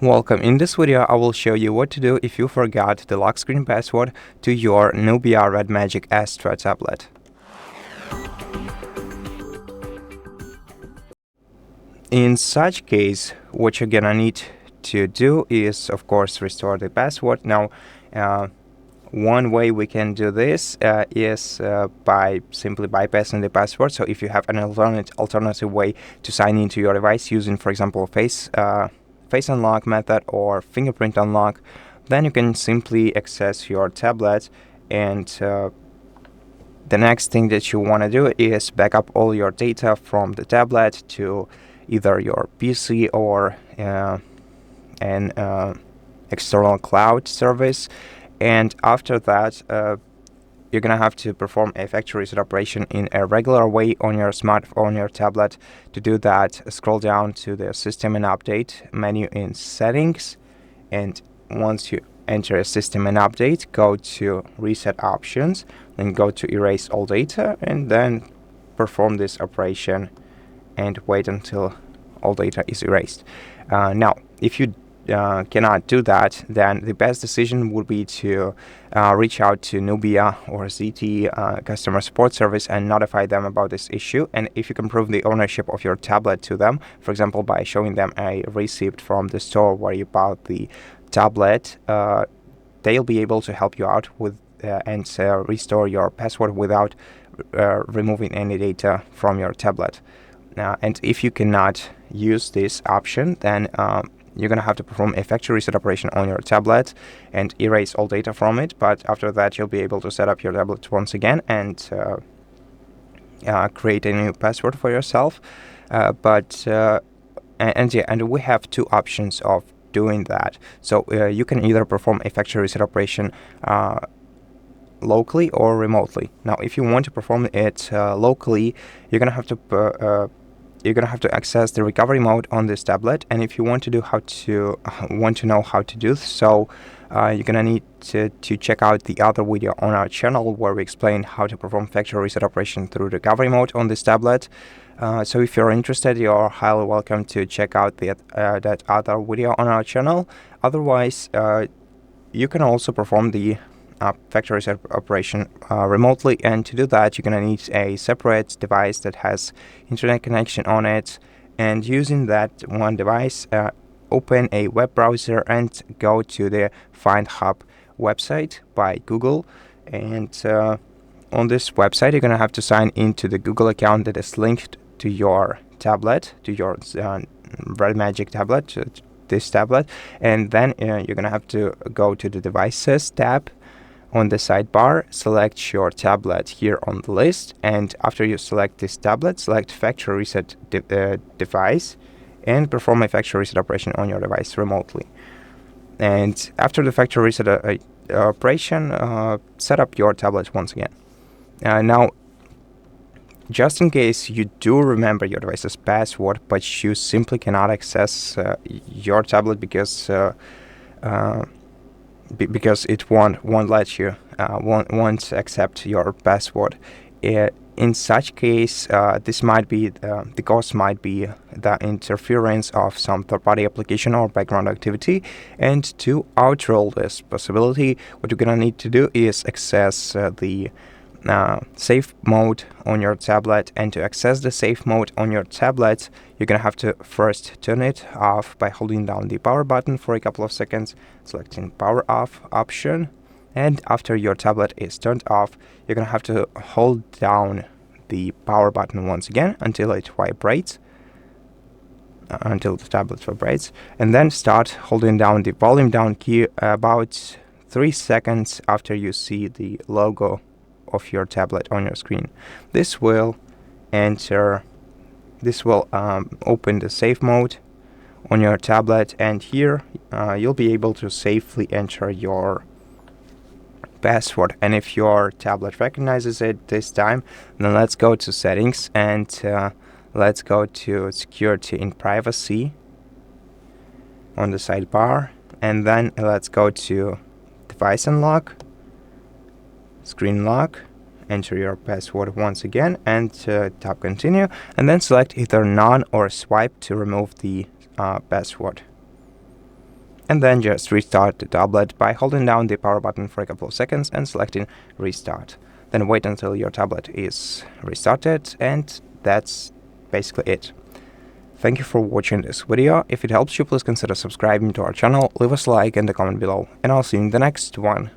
Welcome. In this video, I will show you what to do if you forgot the lock screen password to your NUBIA Red Magic Astra tablet. In such case, what you're gonna need to do is, of course, restore the password. Now, one way we can do this is by simply bypassing the password. So if you have an alternative way to sign into your device using, for example, face unlock method or fingerprint unlock, then you can simply access your tablet, and the next thing that you want to do is back up all your data from the tablet to either your PC or an external cloud service. And after that, you're gonna have to perform a factory reset operation in a regular way on your smartphone, your tablet. To do that, scroll down to the System and Update menu in Settings, and once you enter a System and Update, go to Reset Options, then go to Erase All Data, and then perform this operation and wait until all data is erased. Now, if you cannot do that, then the best decision would be to reach out to NUBIA or ZT customer support service and notify them about this issue. And if you can prove the ownership of your tablet to them, for example, by showing them a receipt from the store where you bought the tablet, they'll be able to help you out with and restore your password without removing any data from your tablet. And if you cannot use this option, then you're going to have to perform a factory reset operation on your tablet and erase all data from it. But after that, you'll be able to set up your tablet once again and create a new password for yourself. And we have two options of doing that. So you can either perform a factory reset operation locally or remotely. Now, if you want to perform it locally, you're going to have to access the recovery mode on this tablet. And if you want to know how to do so, you're gonna need to check out the other video on our channel where we explain how to perform factory reset operation through recovery mode on this tablet. So if you're interested, you're highly welcome to check out that other video on our channel. Otherwise, you can also perform the factory reset operation remotely, and to do that, you're gonna need a separate device that has internet connection on it. And using that one device, open a web browser and go to the FindHub website by Google. And on this website, you're gonna have to sign into the Google account that is linked to your tablet, to your Red Magic tablet, this tablet. And then you're gonna have to go to the Devices tab. On the sidebar, select your tablet here on the list, and after you select this tablet, select Factory Reset Device and perform a factory reset operation on your device remotely. And after the factory reset operation, set up your tablet once again. Now, just in case you do remember your device's password, but you simply cannot access your tablet because it won't let you, won't accept your password. In such case, this might be the cause might be the interference of some third-party application or background activity. And to outrule this possibility, what you're gonna need to do is access the safe mode on your tablet. And to access the safe mode on your tablet, you're gonna have to first turn it off by holding down the power button for a couple of seconds, selecting power off option. And after your tablet is turned off, you're gonna have to hold down the power button once again until it vibrates, until the tablet vibrates, and then start holding down the volume down key about 3 seconds after you see the logo of your tablet on your screen. This will open the safe mode on your tablet, and here you'll be able to safely enter your password. And if your tablet recognizes it this time, then let's go to Settings and let's go to Security and Privacy on the sidebar, and then let's go to Device Unlock, Screen Lock, enter your password once again, and tap Continue, and then select either None or Swipe to remove the password. and then just restart the tablet by holding down the power button for a couple of seconds and selecting restart. Then wait until your tablet is restarted, and that's basically it. Thank you for watching this video. If it helps you, please consider subscribing to our channel, leave us a like and a comment below, and I'll see you in the next one.